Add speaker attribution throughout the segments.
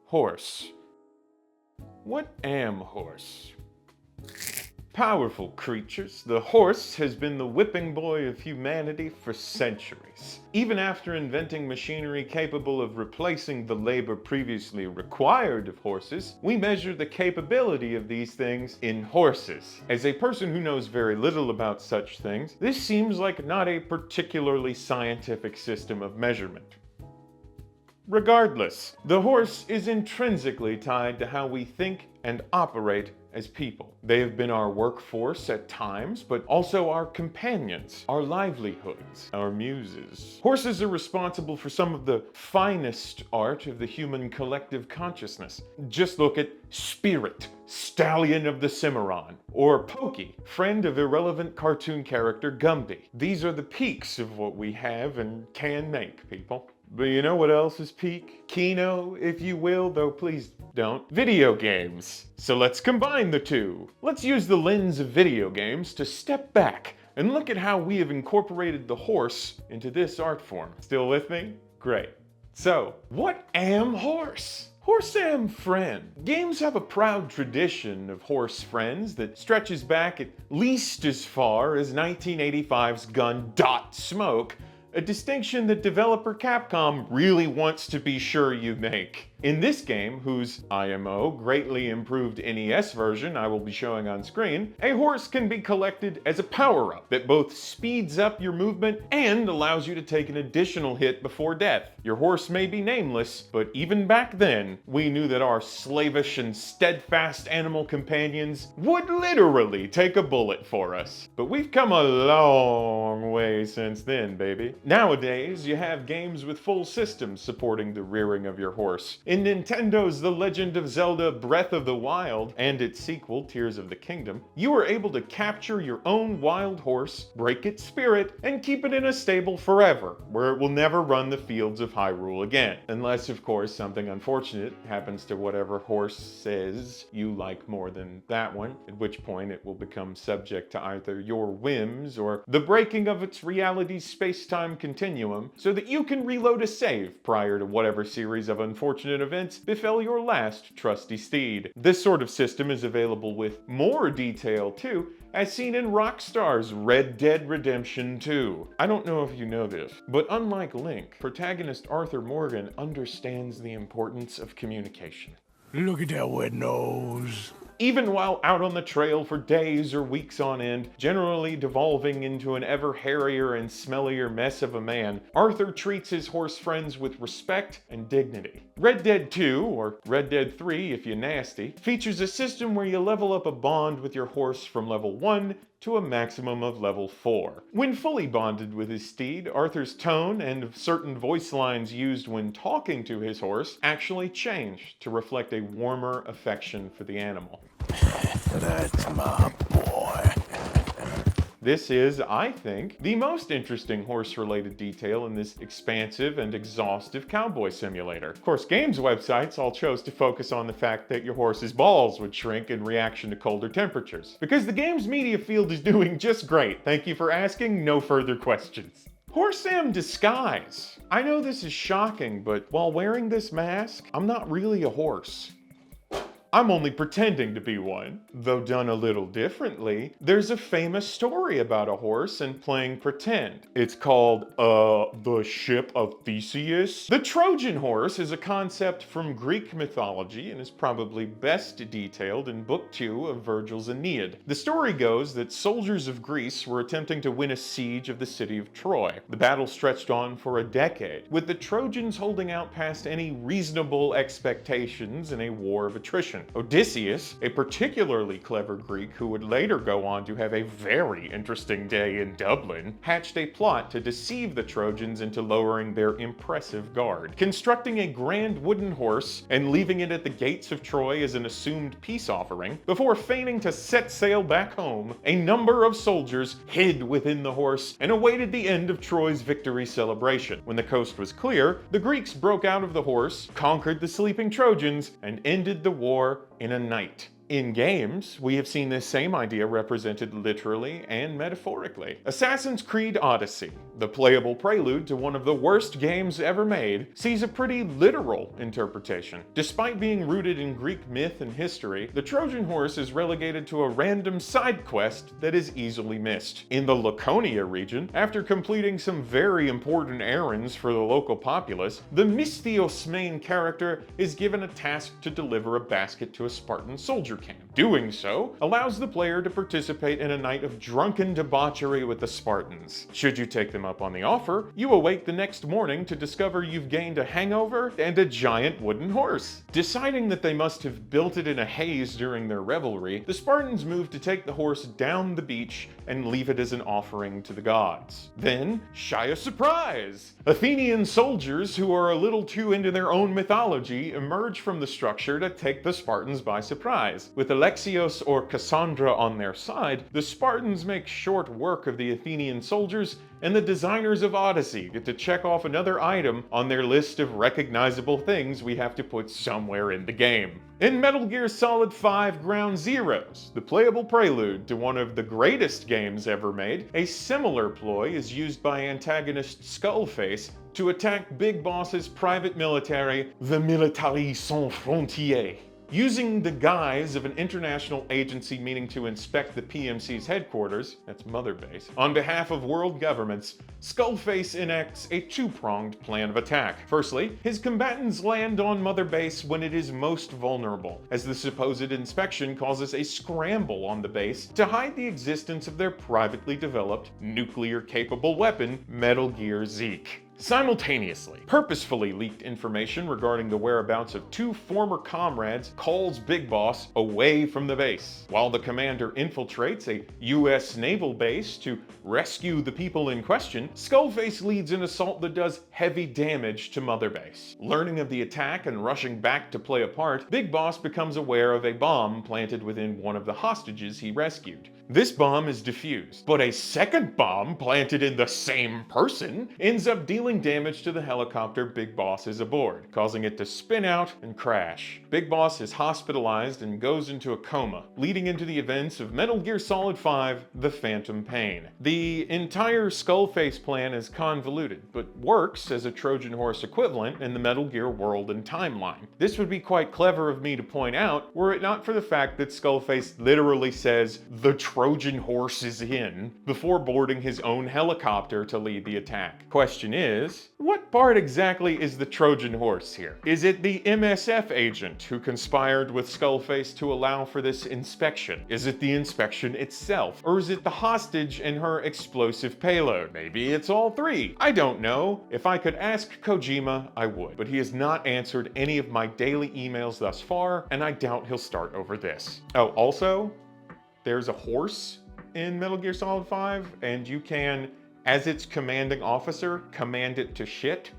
Speaker 1: Horse. What am horse? Powerful creatures, the horse has been the whipping boy of humanity for centuries. Even after inventing machinery capable of replacing the labor previously required of horses, we measure the capability of these things in horses. As a person who knows very little about such things, this seems like not a particularly scientific system of measurement. Regardless, the horse is intrinsically tied to how we think and operate as people. They have been our workforce at times, but also our companions, our livelihoods, our muses. Horses are responsible for some of the finest art of the human collective consciousness. Just look at Spirit, stallion of the Cimarron, or Pokey, friend of irrelevant cartoon character Gumby. These are the peaks of what we have and can make, people. But you know what else is peak? Kino, if you will, though please don't. Video games. So let's combine the two. Let's use the lens of video games to step back and look at how we have incorporated the horse into this art form. Still with me? Great. So, what am horse? Horse am friend. Games have a proud tradition of horse friends that stretches back at least as far as 1985's gun Dot Smoke, a distinction that developer Capcom really wants to be sure you make. In this game, whose IMO greatly improved NES version I will be showing on screen, a horse can be collected as a power-up that both speeds up your movement and allows you to take an additional hit before death. Your horse may be nameless, but even back then, we knew that our slavish and steadfast animal companions would literally take a bullet for us. But we've come a long way since then, baby. Nowadays, you have games with full systems supporting the rearing of your horse. In Nintendo's The Legend of Zelda Breath of the Wild and its sequel, Tears of the Kingdom, you are able to capture your own wild horse, break its spirit, and keep it in a stable forever, where it will never run the fields of Hyrule again. Unless, of course, something unfortunate happens to whatever horse says you like more than that one, at which point it will become subject to either your whims or the breaking of its reality's space-time continuum so that you can reload a save prior to whatever series of unfortunate events befell your last trusty steed. This sort of system is available with more detail too, as seen in Rockstar's Red Dead Redemption 2. I don't know if you know this, but unlike Link, protagonist Arthur Morgan understands the importance of communication.
Speaker 2: Look at that wet nose.
Speaker 1: Even while out on the trail for days or weeks on end, generally devolving into an ever hairier and smellier mess of a man, Arthur treats his horse friends with respect and dignity. Red Dead 2, or Red Dead 3 if you're nasty, features a system where you level up a bond with your horse from level 1 to a maximum of level 4. When fully bonded with his steed, Arthur's tone and certain voice lines used when talking to his horse actually change to reflect a warmer affection for the animal.
Speaker 2: That's my boy.
Speaker 1: This is, I think, the most interesting horse-related detail in this expansive and exhaustive cowboy simulator. Of course, games websites all chose to focus on the fact that your horse's balls would shrink in reaction to colder temperatures. Because the game's media field is doing just great. Thank you for asking, no further questions. Horse am disguise. I know this is shocking, but while wearing this mask, I'm not really a horse. I'm only pretending to be one. Though done a little differently, there's a famous story about a horse and playing pretend. It's called, The Ship of Theseus. The Trojan horse is a concept from Greek mythology and is probably best detailed in Book 2 of Virgil's Aeneid. The story goes that soldiers of Greece were attempting to win a siege of the city of Troy. The battle stretched on for a decade, with the Trojans holding out past any reasonable expectations in a war of attrition. Odysseus, a particularly clever Greek who would later go on to have a very interesting day in Dublin, hatched a plot to deceive the Trojans into lowering their impressive guard. Constructing a grand wooden horse and leaving it at the gates of Troy as an assumed peace offering, before feigning to set sail back home, a number of soldiers hid within the horse and awaited the end of Troy's victory celebration. When the coast was clear, the Greeks broke out of the horse, conquered the sleeping Trojans, and ended the war in a night. In games, we have seen this same idea represented literally and metaphorically. Assassin's Creed Odyssey, the playable prelude to one of the worst games ever made, sees a pretty literal interpretation. Despite being rooted in Greek myth and history, the Trojan horse is relegated to a random side quest that is easily missed. In the Laconia region, after completing some very important errands for the local populace, the Misthios main character is given a task to deliver a basket to a Spartan soldier camp. Doing so allows the player to participate in a night of drunken debauchery with the Spartans. Should you take them up on the offer, you awake the next morning to discover you've gained a hangover and a giant wooden horse. Deciding that they must have built it in a haze during their revelry, the Spartans move to take the horse down the beach and leave it as an offering to the gods. Then, shy a surprise! Athenian soldiers who are a little too into their own mythology emerge from the structure to take the Spartans by surprise. With Alexios or Cassandra on their side, the Spartans make short work of the Athenian soldiers, and the designers of Odyssey get to check off another item on their list of recognizable things we have to put somewhere in the game. In Metal Gear Solid 5 Ground Zeroes, the playable prelude to one of the greatest games ever made, a similar ploy is used by antagonist Skullface to attack Big Boss's private military, the Militaires Sans Frontières. Using the guise of an international agency meaning to inspect the PMC's headquarters, that's Mother Base, on behalf of world governments, Skullface enacts a two-pronged plan of attack. Firstly, his combatants land on Mother Base when it is most vulnerable, as the supposed inspection causes a scramble on the base to hide the existence of their privately developed, nuclear-capable weapon, Metal Gear Zeke. Simultaneously, purposefully leaked information regarding the whereabouts of two former comrades calls Big Boss away from the base. While the commander infiltrates a US naval base to rescue the people in question, Skullface leads an assault that does heavy damage to Mother Base. Learning of the attack and rushing back to play a part, Big Boss becomes aware of a bomb planted within one of the hostages he rescued. This bomb is defused, but a second bomb planted in the same person ends up dealing damage to the helicopter Big Boss is aboard, causing it to spin out and crash. Big Boss is hospitalized and goes into a coma, leading into the events of Metal Gear Solid 5: The Phantom Pain. The entire Skullface plan is convoluted, but works as a Trojan horse equivalent in the Metal Gear world and timeline. This would be quite clever of me to point out, were it not for the fact that Skullface literally says, "The Trojan horse is in," before boarding his own helicopter to lead the attack. Question is, what part exactly is the Trojan horse here? Is it the MSF agent who conspired with Skullface to allow for this inspection? Is it the inspection itself? Or is it the hostage and her explosive payload? Maybe it's all three. I don't know. If I could ask Kojima, I would. But he has not answered any of my daily emails thus far, and I doubt he'll start over this. Oh, also, there's a horse in Metal Gear Solid 5, and you can, as its commanding officer, command it to shit,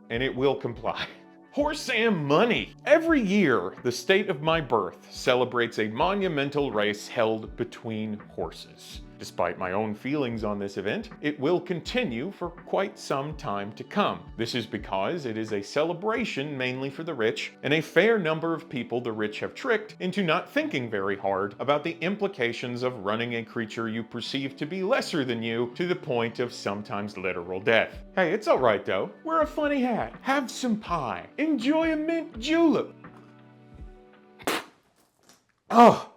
Speaker 1: and it will comply. Horse Sam money! Every year, the state of my birth celebrates a monumental race held between horses. Despite my own feelings on this event, it will continue for quite some time to come. This is because it is a celebration mainly for the rich, and a fair number of people the rich have tricked into not thinking very hard about the implications of running a creature you perceive to be lesser than you to the point of sometimes literal death. Hey, it's alright though. Wear a funny hat, have some pie, enjoy a mint julep. Oh,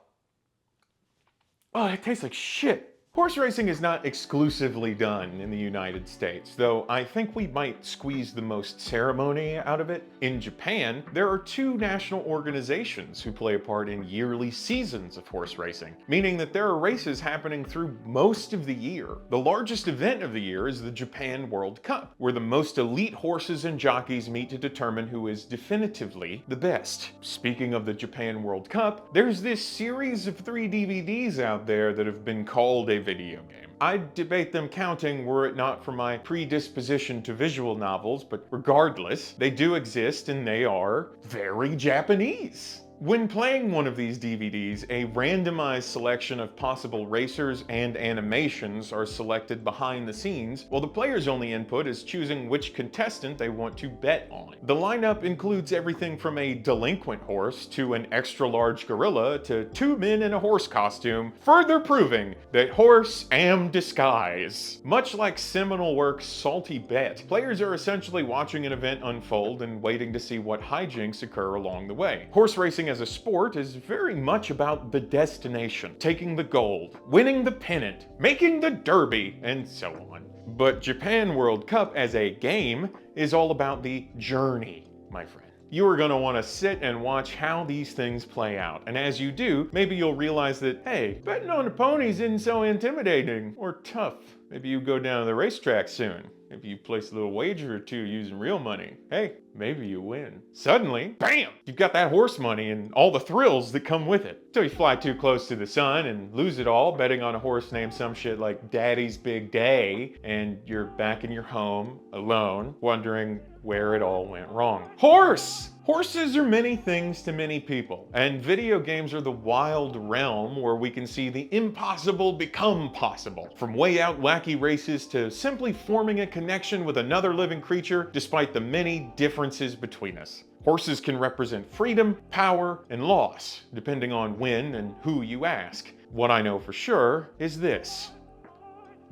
Speaker 1: it tastes like shit. Horse racing is not exclusively done in the United States, though I think we might squeeze the most ceremony out of it. In Japan, there are two national organizations who play a part in yearly seasons of horse racing, meaning that there are races happening through most of the year. The largest event of the year is the Japan World Cup, where the most elite horses and jockeys meet to determine who is definitively the best. Speaking of the Japan World Cup, there's this series of 3 DVDs out there that have been called a video game. I'd debate them counting were it not for my predisposition to visual novels, but regardless, they do exist and they are very Japanese. When playing one of these DVDs, a randomized selection of possible racers and animations are selected behind the scenes, while the player's only input is choosing which contestant they want to bet on. The lineup includes everything from a delinquent horse to an extra-large gorilla to two men in a horse costume, further proving that horse am disguise. Much like seminal work's Salty Bet, players are essentially watching an event unfold and waiting to see what hijinks occur along the way. Horse racing as a sport is very much about the destination, taking the gold, winning the pennant, making the derby, and so on. But Japan World Cup as a game is all about the journey, my friend. You are going to want to sit and watch how these things play out, and as you do, maybe you'll realize that, hey, betting on a pony isn't so intimidating or tough. Maybe you go down to the racetrack soon. If you place a little wager or two using real money, hey, maybe you win. Suddenly, bam, you've got that horse money and all the thrills that come with it. Till you fly too close to the sun and lose it all betting on a horse named some shit like Daddy's Big Day, and you're back in your home, alone, wondering where it all went wrong. Horse! Horses are many things to many people, and video games are the wild realm where we can see the impossible become possible. From way out wacky races to simply forming a connection with another living creature despite the many differences between us. Horses can represent freedom, power, and loss, depending on when and who you ask. What I know for sure is this: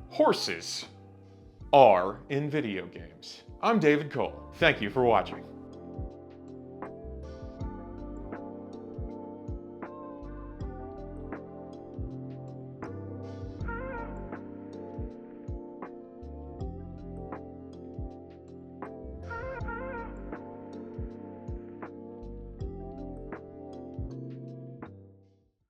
Speaker 1: horses are in video games. I'm David Cole. Thank you for watching.